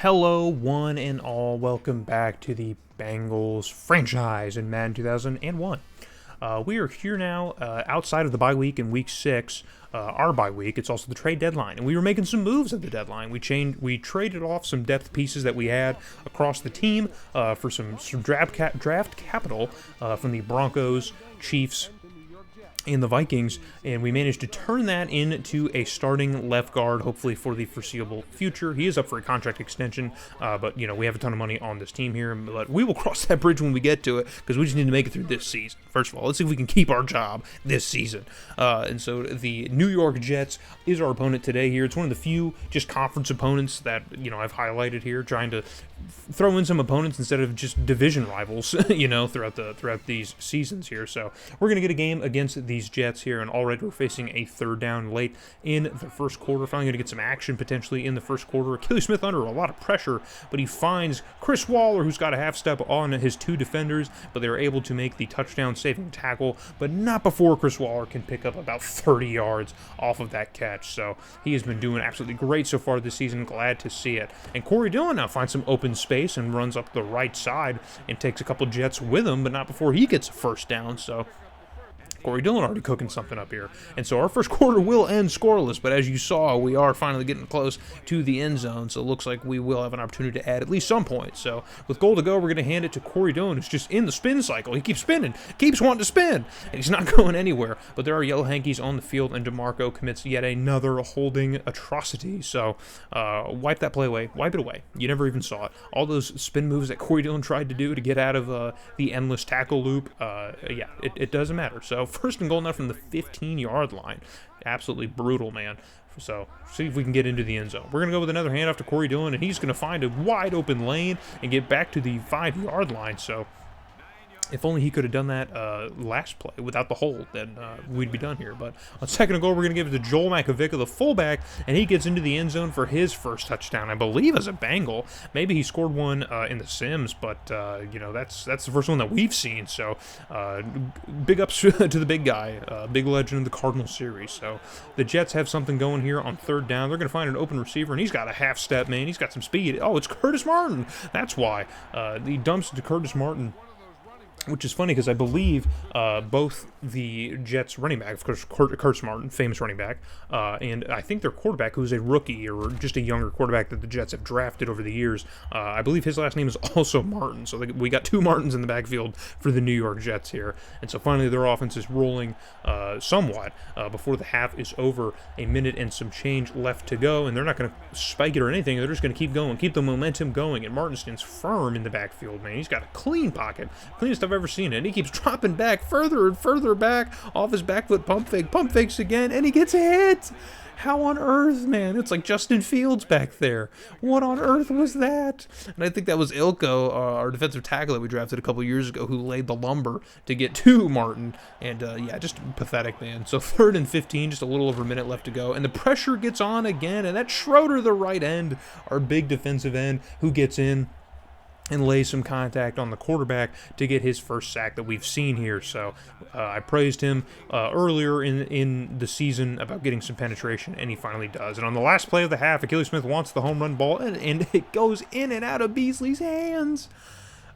Hello, one and all. Welcome back to the Bengals franchise in Madden 2001. We are here now outside of the bye week in week 6, our bye week. It's also the trade deadline, and we were making some moves at the deadline. We traded off some depth pieces that we had across the team for some draft capital from the Broncos, Chiefs, and the Vikings, and we managed to turn that into a starting left guard, hopefully for the foreseeable future. He is up for a contract extension, but we have a ton of money on this team here, but we will cross that bridge when we get to it, because we just need to make it through this season. First of all, let's see if we can keep our job this season. And so the New York Jets is our opponent today here. It's one of the few just conference opponents that I've highlighted here, trying to throw in some opponents instead of just division rivals, throughout these seasons here. So we're gonna get a game against these Jets here, and already we're facing a third down late in the first quarter. Finally gonna get some action potentially in the first quarter. Achilles Smith under a lot of pressure, but he finds Chris Waller, who's got a half step on his two defenders, but they were able to make the touchdown saving tackle, but not before Chris Waller can pick up about 30 yards off of that catch. So he has been doing absolutely great so far this season. Glad to see it. And Corey Dillon now finds some open space and runs up the right side and takes a couple Jets with him, but not before he gets a first down. So Corey Dillon already cooking something up here. And so our first quarter will end scoreless, but as you saw, we are finally getting close to the end zone, so it looks like we will have an opportunity to add at least some points. So with goal to go, we're going to hand it to Corey Dillon, who's just in the spin cycle. He keeps spinning, keeps wanting to spin, and he's not going anywhere. But there are yellow hankies on the field, and DeMarco commits yet another holding atrocity. So wipe that play away. Wipe it away. You never even saw it. All those spin moves that Corey Dillon tried to do to get out of the endless tackle loop, it doesn't matter. So first and goal now from the 15-yard line. Absolutely brutal, man. So see if we can get into the end zone. We're going to go with another handoff to Corey Dillon, and he's going to find a wide open lane and get back to the 5-yard line. So if only he could have done that last play without the hold, then we'd be done here. But on second and goal, we're going to give it to Joel Makovica, the fullback, and he gets into the end zone for his first touchdown, I believe, as a Bengal. Maybe he scored one in the Sims, but that's the first one that we've seen. So big ups to the big guy, big legend of the Cardinal series. So the Jets have something going here on third down. They're going to find an open receiver, and he's got a half step, man. He's got some speed. Oh, it's Curtis Martin. That's why. He dumps it to Curtis Martin, which is funny because I believe both the Jets running back, of course, Curtis Martin, famous running back, and I think their quarterback, who's a rookie or just a younger quarterback that the Jets have drafted over the years, I believe his last name is also Martin. So we got two Martins in the backfield for the New York Jets here. And so finally their offense is rolling somewhat before the half is over. A minute and some change left to go, and they're not going to spike it or anything. They're just going to keep going, keep the momentum going, and Martin stands firm in the backfield, man. He's got a clean pocket, cleanest I've ever seen it, and he keeps dropping back further and further back off his back foot, pump fakes again, and he gets a hit. How on earth, man? It's like Justin Fields back there. What on earth was that? And I think that was Ilko, our defensive tackle that we drafted a couple years ago, who laid the lumber to get to Martin. And just pathetic, man. So third and 15, just a little over a minute left to go, and the pressure gets on again, and that's Schroeder, the right end, our big defensive end, who gets in and lays some contact on the quarterback to get his first sack that we've seen here. So I praised him earlier in the season about getting some penetration, and he finally does. And on the last play of the half, Achilles Smith wants the home run ball, and it goes in and out of Beasley's hands.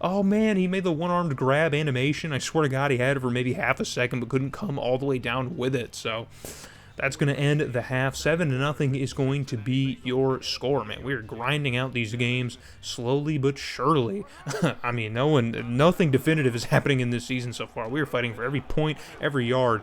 Oh, man, he made the one-armed grab animation. I swear to God he had it for maybe half a second, but couldn't come all the way down with it. So that's going to end the half. 7-0 is going to be your score, man. We're grinding out these games slowly but surely. I mean, nothing definitive is happening in this season so far. We're fighting for every point, every yard.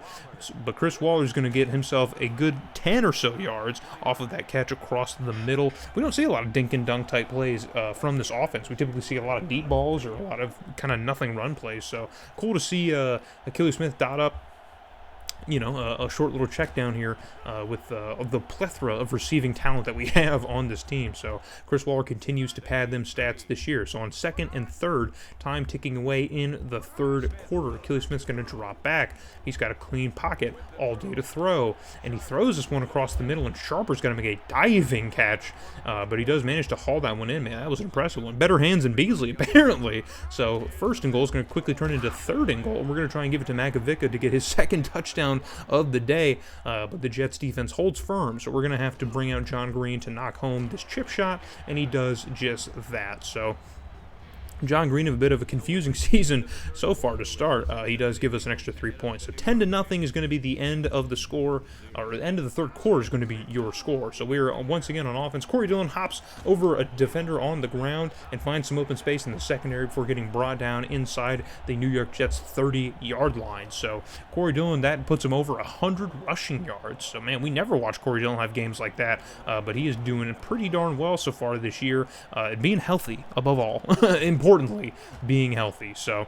But Chris Waller is going to get himself a good 10 or so yards off of that catch across the middle. We don't see a lot of dink and dunk type plays from this offense. We typically see a lot of deep balls or a lot of kind of nothing run plays. So cool to see Achilles Smith dot up a short little check down here with the plethora of receiving talent that we have on this team. So Chris Waller continues to pad them stats this year. So on second and third, time ticking away in the third quarter, Achilles Smith's going to drop back. He's got a clean pocket all day to throw, and he throws this one across the middle, and Sharper's going to make a diving catch, but he does manage to haul that one in, man. That was an impressive one. Better hands than Beasley, apparently. So first and goal is going to quickly turn into third and goal, and we're going to try and give it to Makovica to get his second touchdown down of the day, but the Jets defense holds firm, so we're going to have to bring out John Green to knock home this chip shot, and he does just that. So John Green, a bit of a confusing season so far to start. He does give us an extra 3 points. So 10-0 is going to be the end of the score, or the end of the third quarter is going to be your score. So we're once again on offense. Corey Dillon hops over a defender on the ground and finds some open space in the secondary before getting brought down inside the New York Jets 30-yard line. So Corey Dillon, that puts him over 100 rushing yards. So man, we never watch Corey Dillon have games like that, but he is doing pretty darn well so far this year, being healthy above all. Importantly, being healthy. So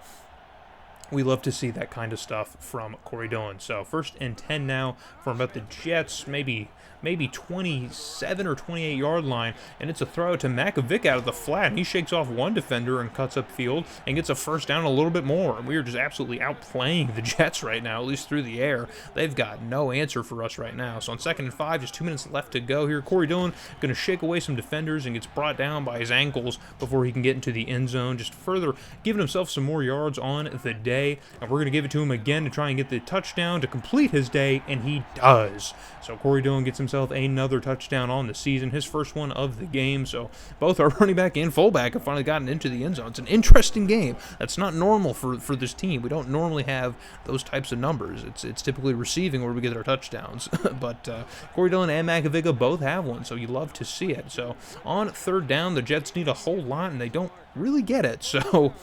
we love to see that kind of stuff from Corey Dillon. So 1st and 10 now from about the Jets, maybe 27 or 28 yard line, and it's a throw to Makovic out of the flat, and he shakes off one defender and cuts upfield and gets a first down a little bit more. And we are just absolutely outplaying the Jets right now, at least through the air. They've got no answer for us right now. So on 2nd and 5, just 2 minutes left to go here. Corey Dillon going to shake away some defenders and gets brought down by his ankles before he can get into the end zone, just further giving himself some more yards on the day. And we're going to give it to him again to try and get the touchdown to complete his day, and he does. So Corey Dillon gets himself another touchdown on the season, his first one of the game. So both our running back and fullback have finally gotten into the end zone. It's an interesting game. That's not normal for this team. We don't normally have those types of numbers. It's typically receiving where we get our touchdowns. But Corey Dillon and Makovic both have one, so you love to see it. So on 3rd down, the Jets need a whole lot, and they don't really get it. So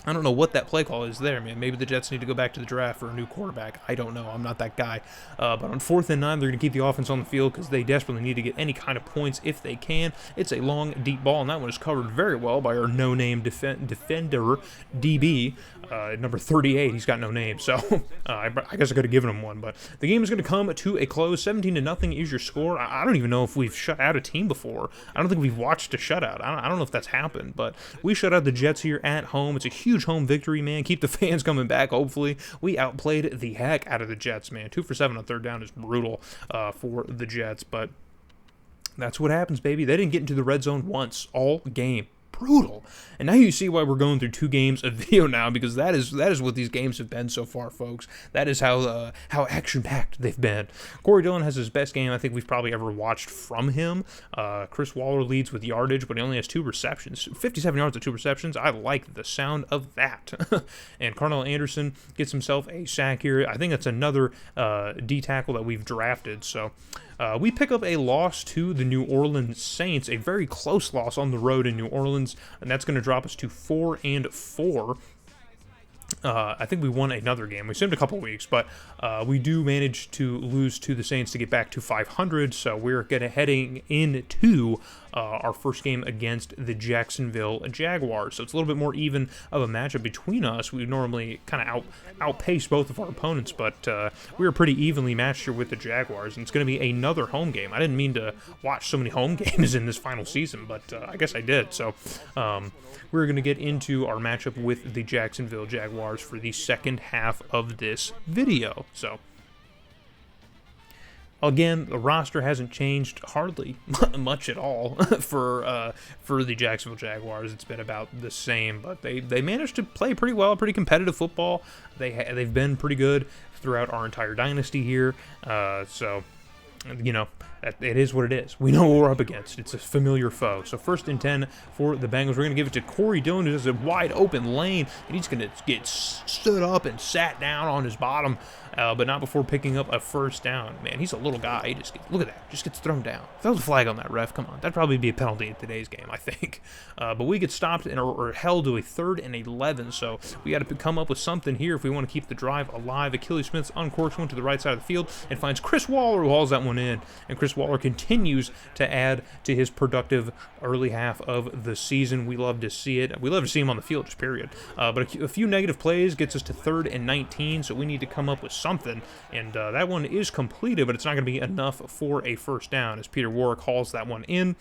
I don't know what that play call is there, man. Maybe the Jets need to go back to the draft for a new quarterback. I don't know. I'm not that guy. But on 4th and 9, they're going to keep the offense on the field because they desperately need to get any kind of points if they can. It's a long, deep ball, and that one is covered very well by our no-name defender, DB, number 38. He's got no name, so I guess I could have given him one. But the game is going to come to a close. 17-0 is your score. I don't even know if we've shut out a team before. I don't think we've watched a shutout. I don't know if that's happened, but we shut out the Jets here at home. It's a huge home victory, man. Keep the fans coming back, hopefully. We outplayed the heck out of the Jets, man. 2 for 7 on 3rd down is brutal for the Jets, but that's what happens, baby. They didn't get into the red zone once all game. Brutal. And now you see why we're going through 2 games of video now, because that is what these games have been so far, folks. That is how action-packed they've been. Corey Dillon has his best game I think we've probably ever watched from him. Chris Waller leads with yardage, but he only has 2 receptions. 57 yards with 2 receptions. I like the sound of that. And Carnell Anderson gets himself a sack here. I think that's another D tackle that we've drafted. So we pick up a loss to the New Orleans Saints, a very close loss on the road in New Orleans, and that's going to drop us to 4-4. I think we won another game. We simmed a couple weeks, but we do manage to lose to the Saints to get back to 500, so we're heading into our first game against the Jacksonville Jaguars. So it's a little bit more even of a matchup between us. We normally kind of outpace both of our opponents, but we were pretty evenly matched here with the Jaguars, and it's going to be another home game. I didn't mean to watch so many home games in this final season, but I guess I did. So we're going to get into our matchup with the Jacksonville Jaguars for the second half of this video. So again, the roster hasn't changed hardly much at all for the Jacksonville Jaguars. It's been about the same, but they managed to play pretty well, pretty competitive football. They've been pretty good throughout our entire dynasty here. So you know, it is what it is. We know what we're up against. It's a familiar foe. So 1st and 10 for the Bengals. We're going to give it to Corey Dillon, who has a wide open lane, and he's going to get stood up and sat down on his bottom, but not before picking up a first down. Man, he's a little guy. He look at that. Just gets thrown down. If there was a flag on that, ref, come on. That'd probably be a penalty in today's game, I think. But we get stopped or held to a 3rd and 11, so we got to come up with something here if we want to keep the drive alive. Achilles Smith uncorks one to the right side of the field and finds Chris Waller, who hauls that one in, and Chris Waller continues to add to his productive early half of the season. We love to see it. We love to see him on the field, just period. But a few negative plays gets us to 3rd and 19, so we need to come up with something, and that one is completed, but it's not going to be enough for a first down as Peter Warrick hauls that one in.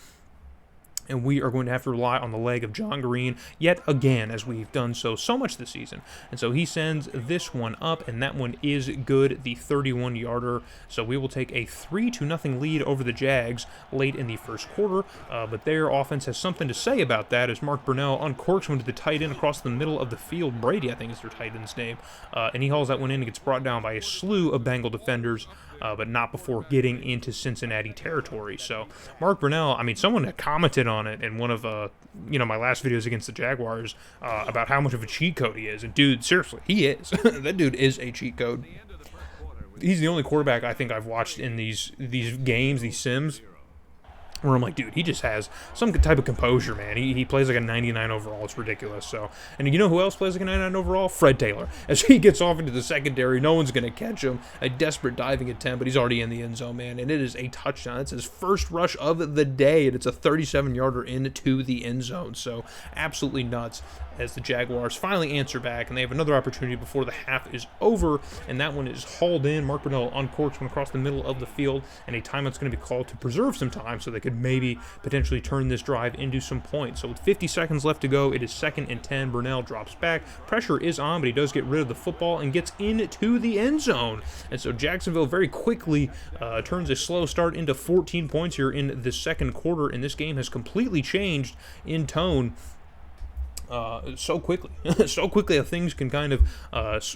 And we are going to have to rely on the leg of John Green yet again, as we've done so much this season. And so he sends this one up, and that one is good, the 31-yarder. So we will take a 3-0 lead over the Jags late in the first quarter. But their offense has something to say about that, as Mark Brunell uncorks one to the tight end across the middle of the field. Brady, I think is their tight end's name. And he hauls that one in and gets brought down by a slew of Bengal defenders. But not before getting into Cincinnati territory. So Mark Brunell, I mean, someone had commented on it in one of my last videos against the Jaguars about how much of a cheat code he is. And dude, seriously, he is. That dude is a cheat code. He's the only quarterback I think I've watched in these games, these sims, where I'm like, dude, he just has some type of composure, man. He plays like a 99 overall. It's ridiculous. So, and you know who else plays like a 99 overall? Fred Taylor. As he gets off into the secondary, no one's going to catch him. A desperate diving attempt, but he's already in the end zone, man. And it is a touchdown. It's his first rush of the day, and it's a 37-yarder into the end zone. So, absolutely nuts as the Jaguars finally answer back, and they have another opportunity before the half is over, and that one is hauled in. Mark Brunell uncorks one across the middle of the field, and a timeout's going to be called to preserve some time so they could maybe potentially turn this drive into some points. So with 50 seconds left to go, it is 2nd and 10. Brunell drops back. Pressure is on, but he does get rid of the football and gets into the end zone. And so Jacksonville very quickly turns a slow start into 14 points here in the second quarter, and this game has completely changed in tone. So quickly. So quickly how things can kind of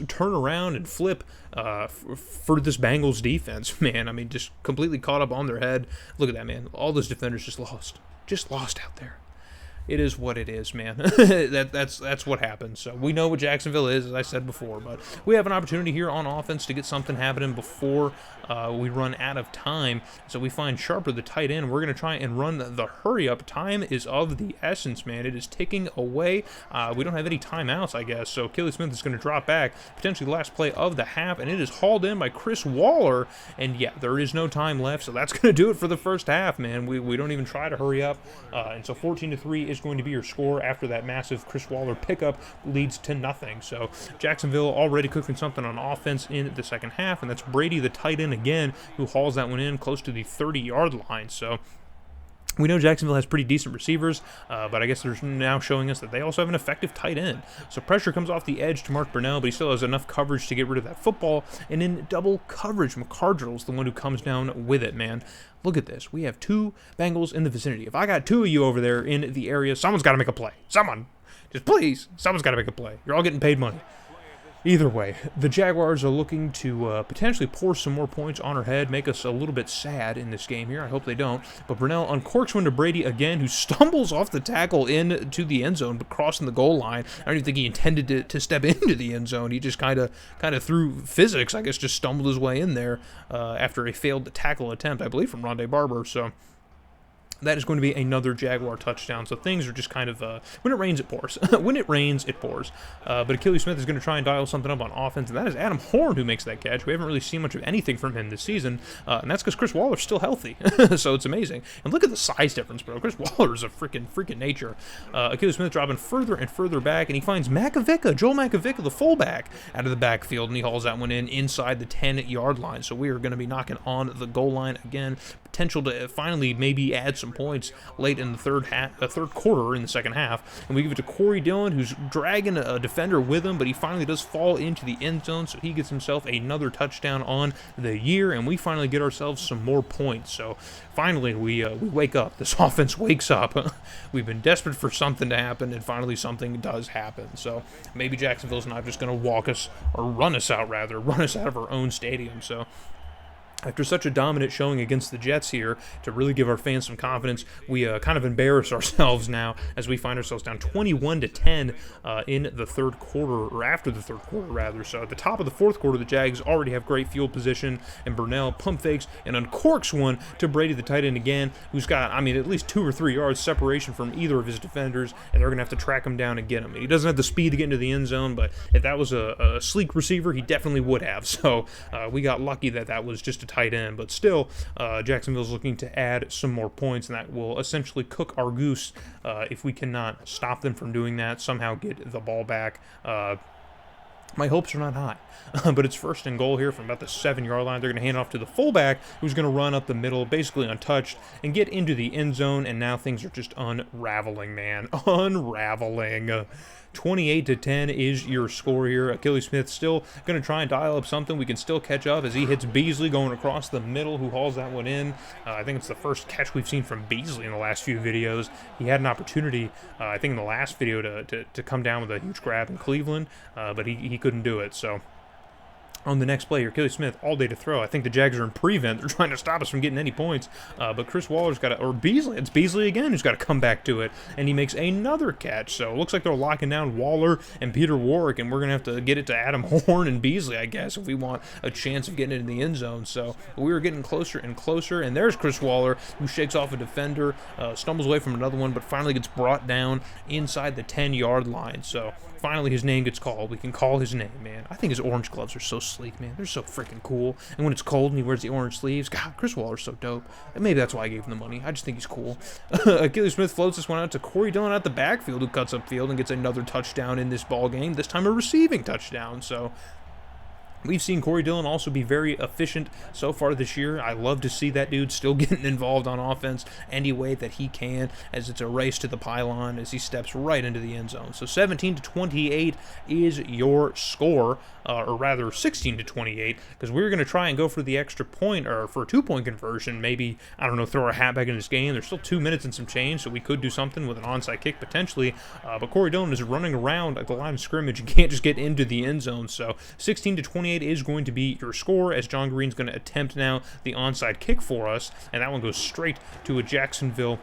turn around and flip for this Bengals defense, man. I mean, just completely caught up on their head. Look at that, man. All those defenders just lost out there. It is what it is, man. That's what happens. So we know what Jacksonville is, as I said before, but we have an opportunity here on offense to get something happening before we run out of time. So we find Sharper, the tight end. We're going to try and run the hurry up. Time is of the essence, man. It is ticking away. We don't have any timeouts, I guess. So Kelly Smith is going to drop back, potentially last play of the half, and it is hauled in by Chris Waller. And yeah, there is no time left, so that's going to do it for the first half, man. We don't even try to hurry up. And so 14-3 is going to be your score after that massive Chris Waller pickup leads to nothing. So Jacksonville already cooking something on offense in the second half, and that's Brady, the tight end again, who hauls that one in close to the 30-yard line. So we know Jacksonville has pretty decent receivers, but I guess they're now showing us that they also have an effective tight end. So pressure comes off the edge to Mark Brunell, but he still has enough coverage to get rid of that football. And in double coverage, McCardrill's the one who comes down with it, man. Look at this. We have 2 Bengals in the vicinity. If I got 2 of you over there in the area, someone's got to make a play. Someone. Just please. Someone's got to make a play. You're all getting paid money. Either way, the Jaguars are looking to potentially pour some more points on our head, make us a little bit sad in this game here. I hope they don't. But Brunell uncorks one to Brady again, who stumbles off the tackle into the end zone, but crossing the goal line. I don't even think he intended to step into the end zone. He just kind of through physics, I guess, just stumbled his way in there after a failed tackle attempt, I believe, from Rondé Barber. So that is going to be another Jaguar touchdown. So things are just kind of, when it rains, it pours. When it rains, it pours. But Achilles Smith is going to try and dial something up on offense, and that is Adam Horn who makes that catch. We haven't really seen much of anything from him this season, and that's because Chris Waller's still healthy. So it's amazing. And look at the size difference, bro. Chris Waller is a freaking nature. Achilles Smith dropping further and further back, and he finds Joel Makovica, the fullback, out of the backfield, and he hauls that one in inside the 10-yard line. So we are going to be knocking on the goal line again. Potential to finally maybe add some points late in the third quarter in the second half, and we give it to Corey Dillon, who's dragging a defender with him, but he finally does fall into the end zone, so he gets himself another touchdown on the year, and we finally get ourselves some more points. So finally we wake up. This offense wakes up. We've been desperate for something to happen, and finally something does happen. So maybe Jacksonville's not just going to walk us, or run us out of our own stadium. So after such a dominant showing against the Jets here, to really give our fans some confidence, we kind of embarrass ourselves now as we find ourselves down 21-10 in the third quarter, or after the third quarter, rather. So at the top of the fourth quarter, the Jags already have great field position, and Brunell pump fakes and uncorks one to Brady, the tight end again, who's got, I mean, at least 2 or 3 yards separation from either of his defenders, and they're going to have to track him down and get him. He doesn't have the speed to get into the end zone, but if that was a sleek receiver, he definitely would have. So we got lucky that was just a tight end, but still Jacksonville's looking to add some more points, and that will essentially cook our goose if we cannot stop them from doing that, somehow get the ball back My hopes are not high, but it's first and goal here from about the 7-yard line. They're going to hand off to the fullback, who's going to run up the middle, basically untouched, and get into the end zone, and now things are just unraveling, man. Unraveling. 28-10 is your score here. Achilles Smith still going to try and dial up something. We can still catch up as he hits Beasley going across the middle, who hauls that one in. I think it's the first catch we've seen from Beasley in the last few videos. He had an opportunity, I think in the last video, to come down with a huge grab in Cleveland, but he couldn't do it. So on the next play here, Achilles Smith all day to throw. I think the Jags are in prevent. They're trying to stop us from getting any points. But Chris Waller's got to, or Beasley, it's Beasley again who's got to come back to it. And he makes another catch. So it looks like they're locking down Waller and Peter Warrick. And we're going to have to get it to Adam Horn and Beasley, I guess, if we want a chance of getting it in the end zone. So we were getting closer and closer. And there's Chris Waller, who shakes off a defender, stumbles away from another one, but finally gets brought down inside the 10-yard line. So finally his name gets called. We can call his name, man. I think his orange gloves are so sleek, man. They're so freaking cool. And when it's cold and he wears the orange sleeves, God, Chris Waller's so dope. And maybe that's why I gave him the money. I just think he's cool. Achilles Smith floats this one out to Corey Dillon at the backfield, who cuts upfield and gets another touchdown in this ball game, this time a receiving touchdown. So we've seen Corey Dillon also be very efficient so far this year. I love to see that dude still getting involved on offense any way that he can, as it's a race to the pylon as he steps right into the end zone. So 17-28 is your score, or rather 16-28, because we're going to try and go for the extra point, or for a 2-point conversion, maybe, I don't know, throw our hat back in this game. There's still 2 minutes and some change, so we could do something with an onside kick potentially, but Corey Dillon is running around at the line of scrimmage and can't just get into the end zone. So 16-28 is going to be your score, as John Green's going to attempt now the onside kick for us, and that one goes straight to a Jacksonville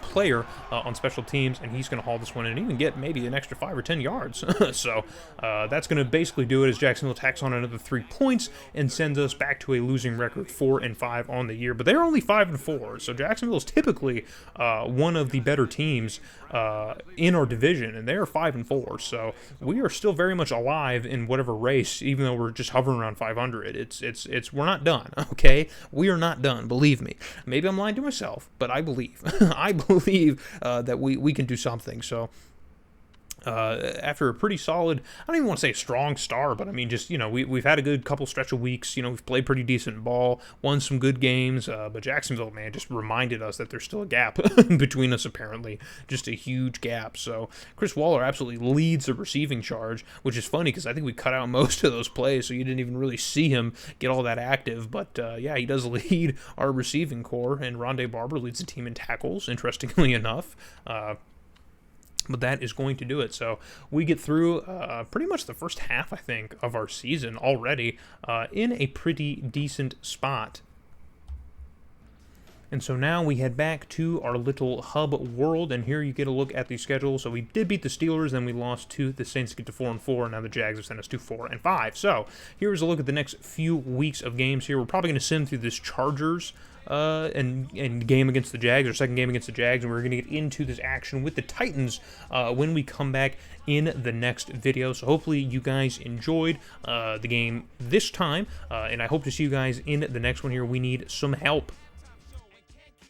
player on special teams, and he's going to haul this one in and even get maybe an extra 5 or 10 yards. So that's going to basically do it, as Jacksonville tacks on another 3 points and sends us back to a losing record 4-5 on the year. But they're only 5-4, so Jacksonville is typically one of the better teams in our division, and they are 5-4. So we are still very much alive in whatever race, even though we're just hovering around 500. It's we're not done, okay? We are not done, believe me. Maybe I'm lying to myself, but I believe I believe that we can do something. So after a pretty solid, I don't even want to say a strong start, but I mean, just, we've had a good couple stretch of weeks. We've played pretty decent ball, won some good games, but Jacksonville, man, just reminded us that there's still a gap between us, apparently, just a huge gap. So Chris Waller absolutely leads the receiving charge, which is funny because I think we cut out most of those plays, so you didn't even really see him get all that active. But yeah, he does lead our receiving core, and Rondé Barber leads the team in tackles, interestingly enough. But that is going to do it. So we get through pretty much the first half, I think, of our season already in a pretty decent spot. And so now we head back to our little hub world, and here you get a look at the schedule. So we did beat the Steelers, then we lost to the Saints to get to 4-4, and now the Jags have sent us to 4-5. So here's a look at the next few weeks of games here. We're probably going to sim through this Chargers and game against the Jags, or second game against the Jags, and we're going to get into this action with the Titans when we come back in the next video. So hopefully you guys enjoyed the game this time, and I hope to see you guys in the next one here. We need some help.